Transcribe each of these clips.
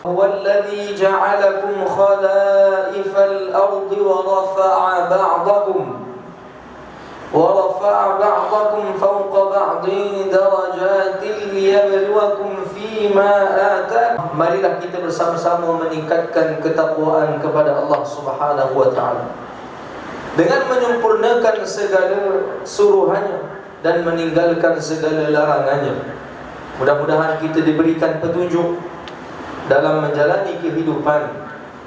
هو الذي جعلكم خلائف الأرض ورفع بعضكم فوق بعض درجات liyabluwakum fima ataakum. Marilah kita bersama-sama meningkatkan ketakwaan kepada Allah Subhanahu wa taala dengan menyempurnakan segala suruhannya dan meninggalkan segala larangannya. Mudah-mudahan kita diberikan petunjuk dalam menjalani kehidupan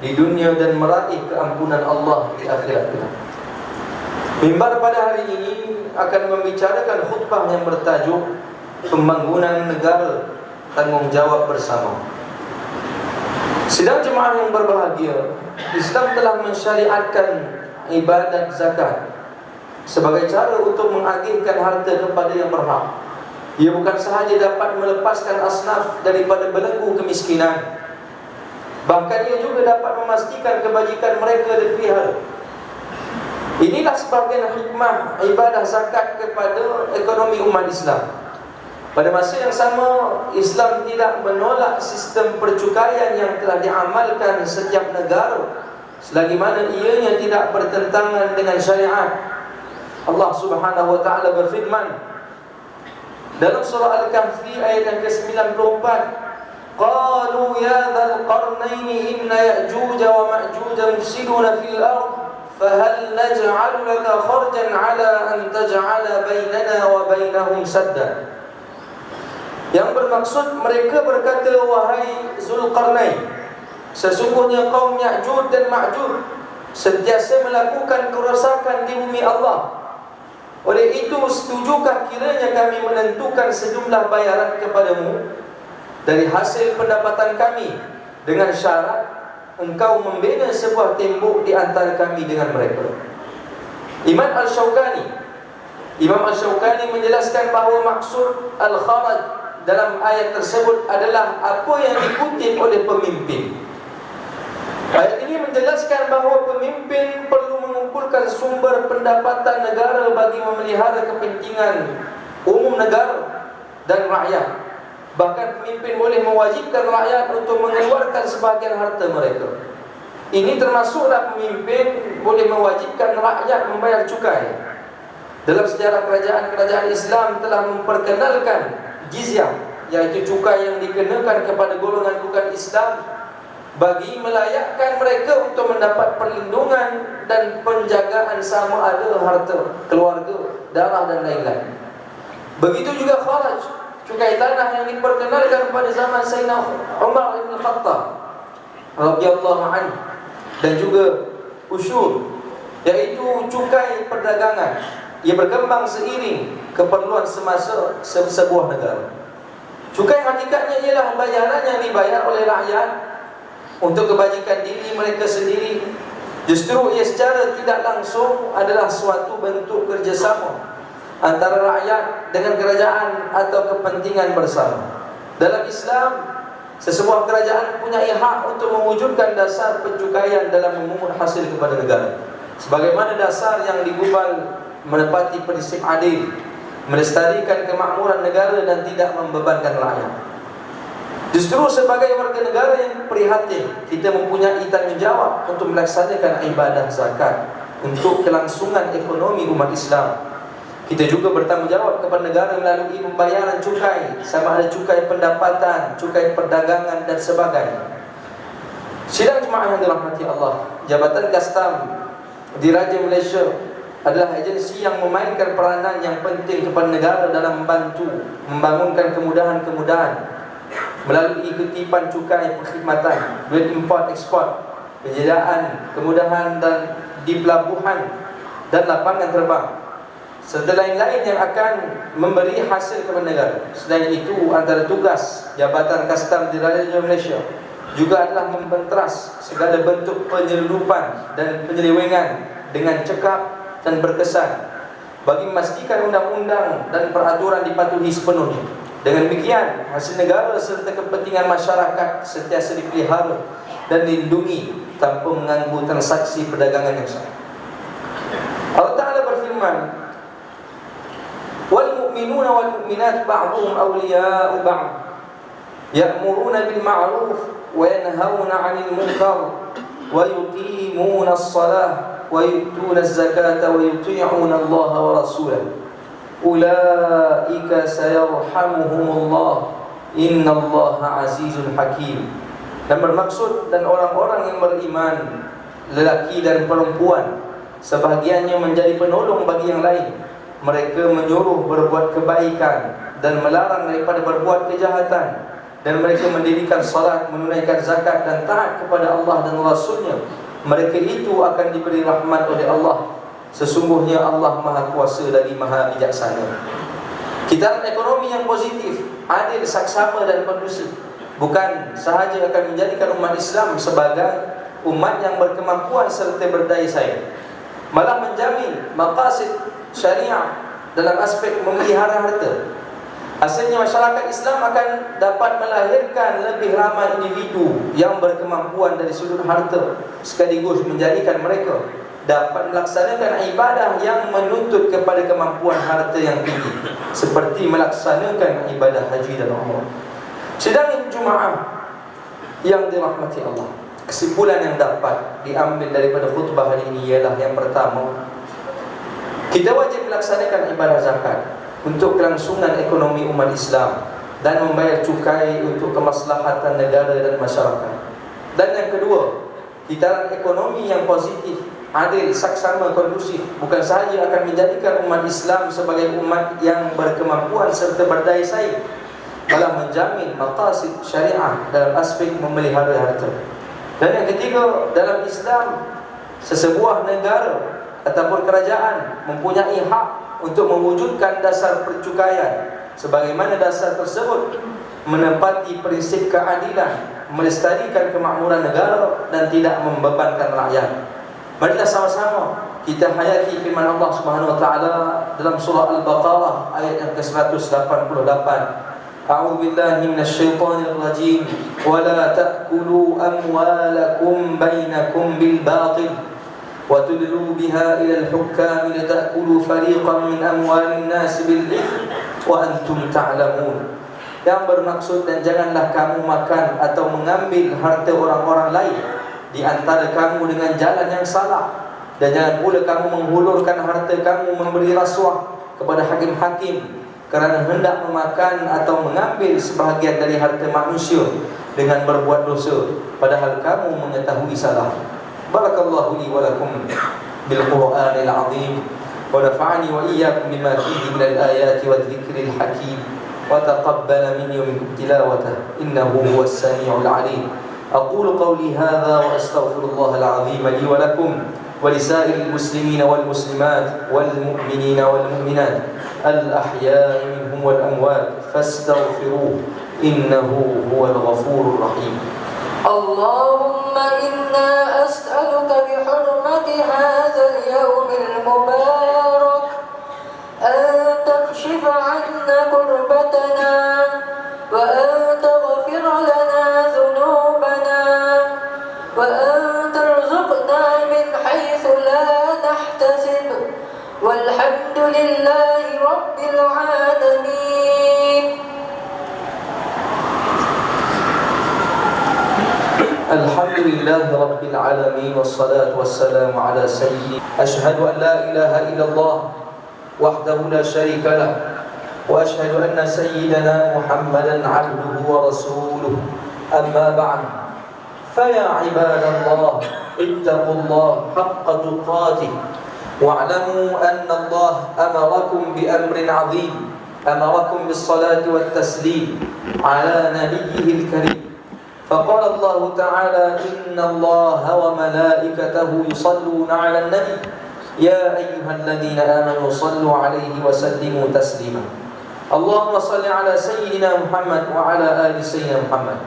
di dunia dan meraih keampunan Allah di akhirat kelak. Mimbar pada hari ini akan membicarakan khutbah yang bertajuk Pembangunan Negara Tanggungjawab Bersama. Sidang jemaah yang berbahagia, Islam telah mensyariatkan ibadat zakat sebagai cara untuk mengagihkan harta kepada yang berhak. Ia bukan sahaja dapat melepaskan asnaf daripada belenggu kemiskinan, bahkan ia juga dapat memastikan kebajikan mereka dipelihara. Inilah sebahagian hikmah ibadah zakat kepada ekonomi umat Islam. Pada masa yang sama, Islam tidak menolak sistem percukaian yang telah diamalkan setiap negara selagi mana ianya tidak bertentangan dengan syariat. Allah Subhanahu wa taala berfirman dalam surah Al-Kahfi ayat yang ke-94, qalu ya dzal qarnaini inna ya'juj wa ma'juj mufsiduna fil ardh fahal naj'alu laka kharjan 'ala an taj'ala bainana wa bainahum sadda. Yang bermaksud, mereka berkata, wahai Zulkarnain, sesungguhnya kaum Ya'juj dan Ma'juj sentiasa melakukan kerosakan di bumi Allah. Oleh itu, setujukah kiranya kami menentukan sejumlah bayaran kepadamu dari hasil pendapatan kami, dengan syarat engkau membina sebuah tembok di antara kami dengan mereka. Imam Al-Shawqani menjelaskan bahawa maksud al-kharaj dalam ayat tersebut adalah apa yang dikutip oleh pemimpin. Ayat ini menjelaskan bahawa pemimpin perlu mengumpulkan memakmurkan sumber pendapatan negara bagi memelihara kepentingan umum negara dan rakyat. Bahkan pemimpin boleh mewajibkan rakyat untuk mengeluarkan sebahagian harta mereka. Ini termasuklah pemimpin boleh mewajibkan rakyat membayar cukai. Dalam sejarah kerajaan-kerajaan Islam telah memperkenalkan jizyah, iaitu cukai yang dikenakan kepada golongan bukan Islam, bagi melayakkan mereka untuk mendapat perlindungan dan penjagaan sama ada harta, keluarga, darah dan lain-lain. Begitu juga kharaj, cukai tanah yang diperkenalkan pada zaman Sayyidina Umar bin Khattab radhiyallahu anhu, dan juga usyur, iaitu cukai perdagangan. Ia berkembang seiring keperluan semasa sebuah negara. Cukai hakikatnya ialah bayaran yang dibayar oleh rakyat untuk kebajikan diri mereka sendiri. Justru ia secara tidak langsung adalah suatu bentuk kerjasama antara rakyat dengan kerajaan atau kepentingan bersama. Dalam Islam, sesebuah kerajaan mempunyai hak untuk mewujudkan dasar pencukaian dalam memungut hasil kepada negara, sebagaimana dasar yang digubal menepati prinsip adil, melestarikan kemakmuran negara dan tidak membebankan rakyat. Justru sebagai warga negara yang prihatin, kita mempunyai tanggungjawab untuk melaksanakan ibadah zakat untuk kelangsungan ekonomi umat Islam. Kita juga bertanggungjawab kepada negara melalui pembayaran cukai, sama ada cukai pendapatan, cukai perdagangan dan sebagainya. Sidang jemaah yang dirahmati Allah, Jabatan Kastam Diraja Malaysia adalah agensi yang memainkan peranan yang penting kepada negara dalam membantu membangunkan kemudahan-kemudahan melalui kutipan cukai perkhidmatan, duit import ekspor, penyediaan kemudahan dan di pelabuhan dan lapangan terbang, serta lain-lain yang akan memberi hasil kepada negara. Selain itu, antara tugas Jabatan Kastam Diraja Malaysia juga adalah membenteras segala bentuk penyelundupan dan penyelewengan dengan cekap dan berkesan, bagi memastikan undang-undang dan peraturan dipatuhi sepenuhnya. Dengan demikian, hasil negara serta kepentingan masyarakat sentiasa dipelihara dan dilindungi tanpa mengganggu transaksi perdagangan yang sah. Allah Ta'ala berfirman, wal mu'minuna wal mu'minat ba'duhum awliya'u ba'd ya'muruna bil ma'ruf wa yanhauna 'anil munkar wa yuqimuna as-salah wa yu'tuna az-zakata wa yuti'una Allah wa rasulahu ulaika sayarhamuhumullah innallaha azizun hakim. Dan bermaksud, dan orang-orang yang beriman, lelaki dan perempuan, sebahagiannya menjadi penolong bagi yang lain. Mereka menyuruh berbuat kebaikan dan melarang daripada berbuat kejahatan, dan mereka mendirikan salat, menunaikan zakat dan taat kepada Allah dan Rasulnya. Mereka itu akan diberi rahmat oleh Allah. Sesungguhnya Allah Maha Kuasa lagi Maha Bijaksana. Kitaran ekonomi yang positif, adil, saksama dan kondusif bukan sahaja akan menjadikan umat Islam sebagai umat yang berkemampuan serta berdaya saing, malah menjamin maqasid syariah dalam aspek memelihara harta. Hasilnya masyarakat Islam akan dapat melahirkan lebih ramai individu yang berkemampuan dari sudut harta, sekaligus menjadikan mereka dapat melaksanakan ibadah yang menuntut kepada kemampuan harta yang tinggi, seperti melaksanakan ibadah haji dan umrah. Sidang Jumaah yang dirahmati Allah, kesimpulan yang dapat diambil daripada khutbah hari ini ialah, yang pertama, kita wajib melaksanakan ibadah zakat untuk kelangsungan ekonomi umat Islam dan membayar cukai untuk kemaslahatan negara dan masyarakat. Dan yang kedua, kitaran ekonomi yang positif, adil, saksama, kondusif bukan sahaja akan menjadikan umat Islam sebagai umat yang berkemampuan serta berdaya saing, malah menjamin maqasid syariah dalam aspek memelihara harta. Dan yang ketiga, dalam Islam, sesebuah negara ataupun kerajaan mempunyai hak untuk mewujudkan dasar percukaian, sebagaimana dasar tersebut menepati prinsip keadilan, melestarikan kemakmuran negara dan tidak membebankan rakyat. Marilah sama-sama kita hayati firman Allah Subhanahu wa taala dalam surah Al-Baqarah ayat yang ke-188. A'udzu billahi minasyaitonir rajim. Wa la ta'kulu amwalakum bainakum bil batil وتدلوا بها إلى الحكام لتأكلوا فريقا من أموال الناس بالإثم وأنتم تعلمون. Yang bermaksud, dan janganlah kamu makan atau mengambil harta orang-orang lain di antara kamu dengan jalan yang salah, dan jangan pula kamu menghulurkan harta kamu memberi rasuah kepada hakim-hakim kerana hendak memakan atau mengambil sebahagian dari harta manusia dengan berbuat dosa padahal kamu mengetahui salah. Barakallahu li wa lakum bil Qur'anil azim wa nafa'ani wa iyyakum bima fihi min al-ayati wadh-dhikril hakim wa taqabbala minni wa minkum tilawatahu innahu huwas sami'ul 'alim. Aqulu qawli hadha wa astaghfirullahal 'azim li wa lakum wa lisa'iril muslimina wal muslimat wal mu'minina wal mu'minat al-ahya'i minhum wal amwat fastaghfiruhu innahu huwal ghafurur rahim. اللهم إنا أسألك بحرمة هذا اليوم المبارك أن تكشف عنا كربتنا وأن تغفر لنا ذنوبنا وأن ترزقنا من حيث لا نحتسب والحمد لله رب العالمين. الحمد لله رب العالمين والصلاة والسلام على سيدنا. أشهد أن لا إله إلا الله وحده لا شريك له وأشهد أن سيدنا محمدا عبده ورسوله. أما بعد فيا عباد الله اتقوا الله حق تقاته واعلموا أن الله أمركم بأمر عظيم، أمركم بالصلاة والتسليم على نبيه الكريم. فقال الله تعالى إن الله وملائكته يصلون على النبي يا أيها الذين آمنوا صلوا عليه وسلموا تسليما. اللهم صل على سيدنا محمد وعلى آل سيدنا محمد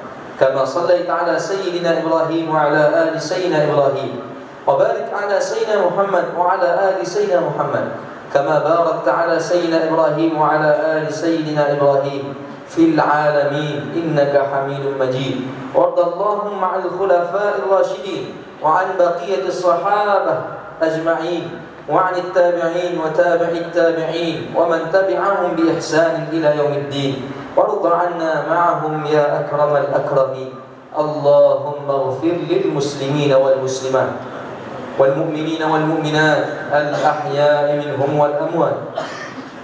كما صليت على سيدنا إبراهيم وعلى آل سيدنا إبراهيم وبارك على سيدنا محمد وعلى آل سيدنا محمد كما باركت على سيدنا إبراهيم وعلى آل سيدنا إبراهيم في العالمين إنك حميد مجيد. وارض اللهم عن الخلفاء الراشدين وعن بقية الصحابة أجمعين وعن التابعين وتابع التابعين ومن تبعهم بإحسان إلى يوم الدين، وارض عنا معهم يا أكرم الأكرمين. اللهم اغفر للمسلمين والمسلمات والمؤمنين والمؤمنات الأحياء منهم والأموات.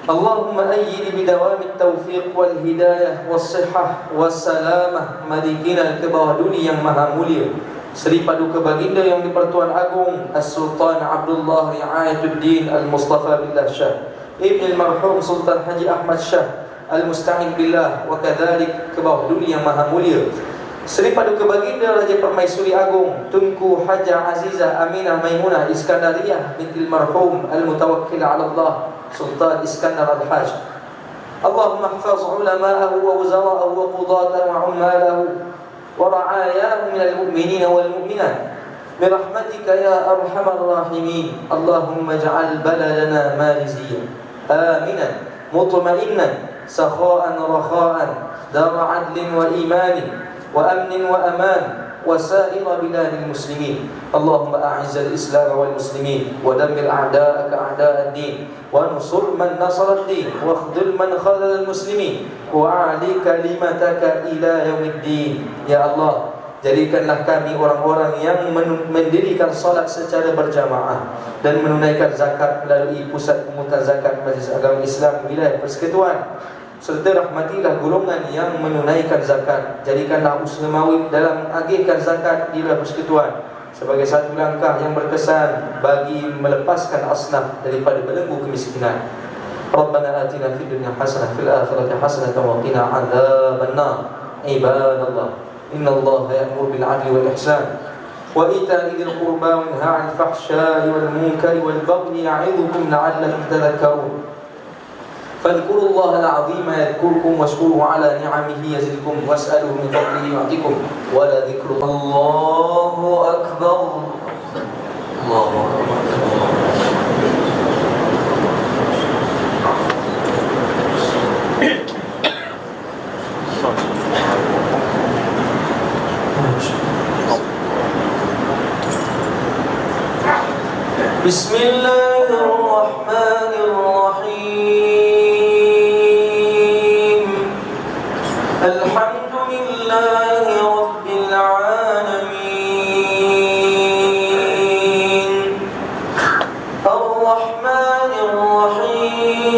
اللهم أيد بدوام التوفيق والهداية والصحة والسلامة ملكنا الكبار yang maha mulia Seri Paduka Baginda yang di-Pertuan Agung As-Sultan Abdullah Riayatuddin Al-Mustafa Billah Shah Ibn Al-Marhum Sultan Haji Ahmad Shah Al-Musta'in Billah wa kadhalik kebawah dunia yang maha mulia Seri Paduka Baginda Raja Permaisuri Agung Tunku Hajah Azizah Aminah Maimunah Iskandariyah binti Al-Marhum Al-Mutawakkil ala Allah Sultan Iskandar Al-Haj. Allahumma hafaz ulama'ahu wa wuzara'ahu wa qudatahu wa ummalahu wa ra'ayahu minal mu'minina wal mu'minat birahmatika ya arhamar rahimin. Allahumma ja'al baladana maliziyyan aminan mutma'innan sakha'an rakha'an dar 'adlin wa imanin wa amnin wa aman وسائر بلاد المسلمين. اللهم أعز الإسلام والمسلمين ودمر أعداءك أعداء الدين وانصر من نصر الدين واخذل من خذل المسلمين وأعلي كلمتك إلى يوم الدين. Ya Allah, jadikanlah kami orang-orang yang mendirikan salat secara berjamaah dan menunaikan zakat melalui pusat pemungutan zakat Majlis Agama Islam wilayah Persekutuan, serta rahmatilah golongan yang menunaikan zakat. Jadikanlah usaha mawid dalam agihkan zakat di wilayah Persekutuan sebagai satu langkah yang berkesan bagi melepaskan asnaf daripada belenggu kemiskinan. Rabbana atina fid dunya hasanah fil akhirati hasanah wa qina adzaban nar. Ibadallah, innallaha ya'muru bil 'adli wal ihsan wa ita'i dzil qurba wa yanha 'anil fahsya'i wal munkari wal baghi ya'idhukum la'allakum tadhakkarun. فاذكروا الله العظيم يذكركم واشكروه على نعمه يزدكم واسألوه من فضله يعطيكم ولذكر الله أكبر. الله أكبر. بسم الله الرحمن الرحيم الحمد لله رب العالمين الرحمن الرحيم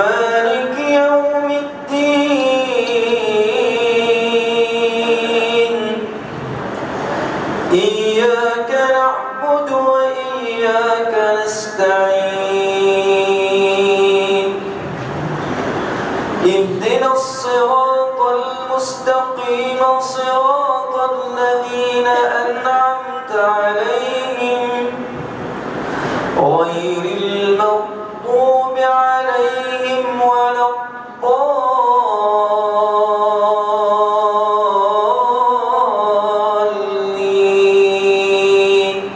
مالك يوم الدين إياك نعبد وإياك نستعين اهدنا الصراط المستقيم صراط الذين أنعمت عليهم غير المغضوب عليهم ولا الضالين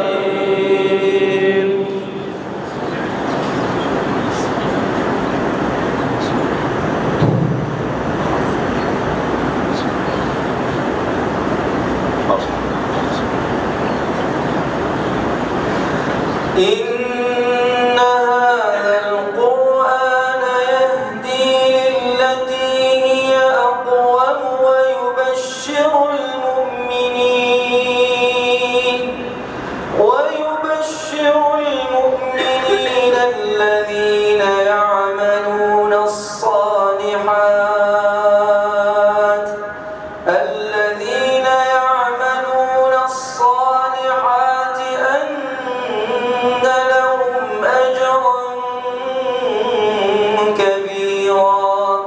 آمين. إن هذا القرآن يهدي للتي هي أقوم ويبشر المؤمنين الذين يعملون الصالحات أن لهم أجرا كبيرا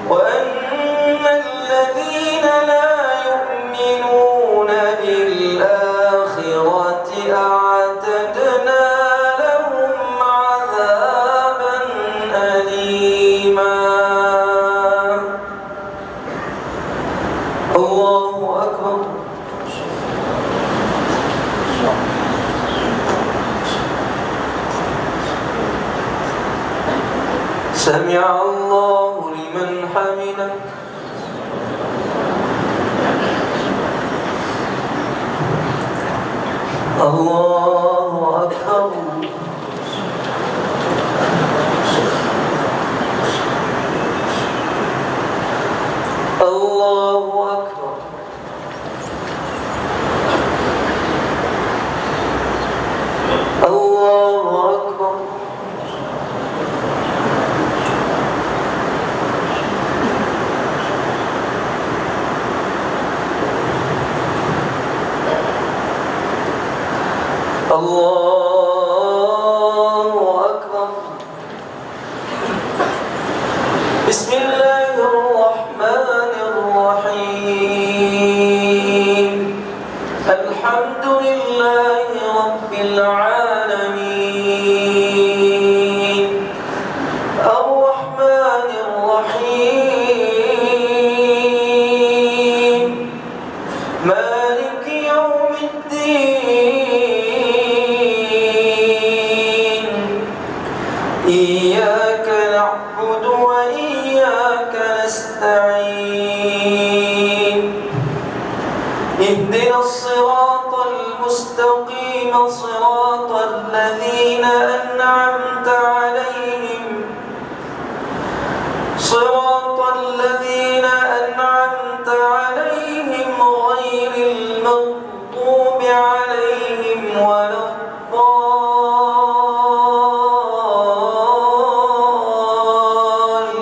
وأن الذين لا يؤمنون بالآخرة أعتدنا لهم عذابا أليما. الله أكبر. سمع الله لمن حمده. الله أكبر. الله أكبر. الله أكبر. الله أكبر. بسم الله الرحمن الرحيم الحمد لله رب العالمين الرحمن الرحيم مالك يوم الدين إياك نعبد وإياك نستعين اهدنا الصراط المستقيم صراط الذين أنعمت عليهم غير المغضوب عليهم ولا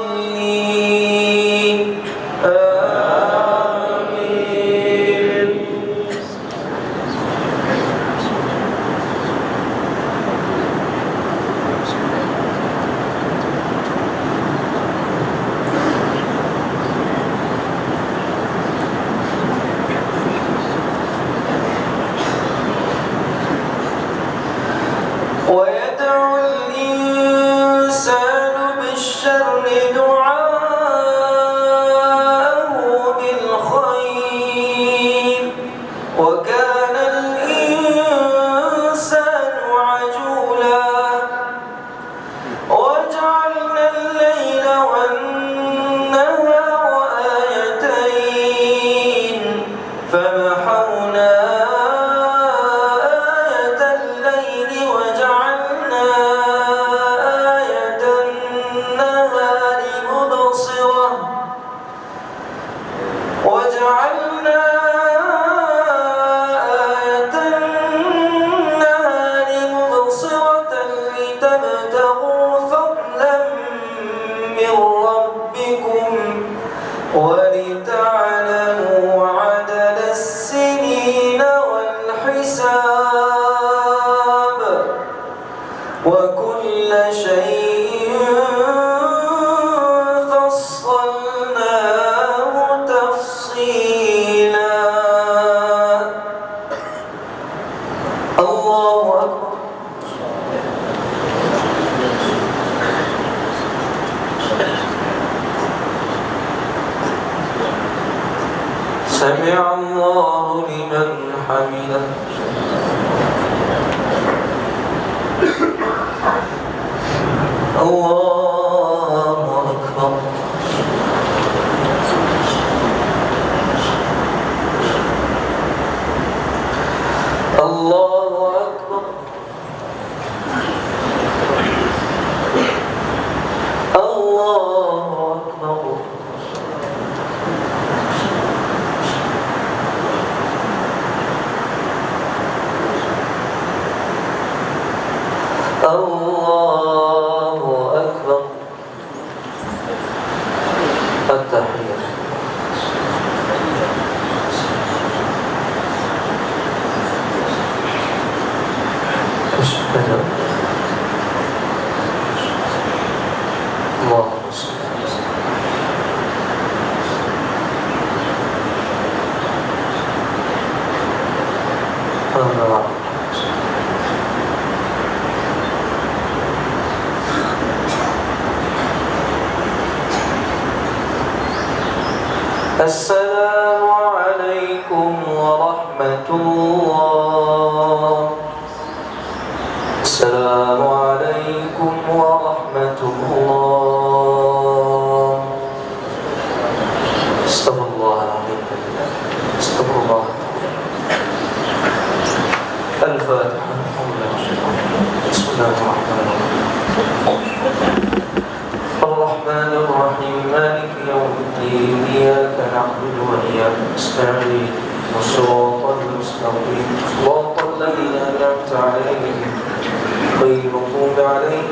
الضالين آمين. لتبتغوا فضلا من ربكم ولتعلموا عدد السنين والحساب وكل شيء فصلناه تفصيلا. الله أكبر. سمع الله لمن حمده. الله أكبر. الله أكبر. الله أكبر. الله أكبر. التحية. أشهد اللهم صل على السلام عليكم ورحمة الله. السلام عليكم ورحمة الله. استغفر الله العظيم. استغفر الله. الفاتحة. بسم الله الرحمن الرحيم. الرحمن الرحيم مالك يوم الدين إياك نعبد وإياك نستعين والصراط المستقيم صراط الذين أنعمت عليهم غير المغضوب عليهم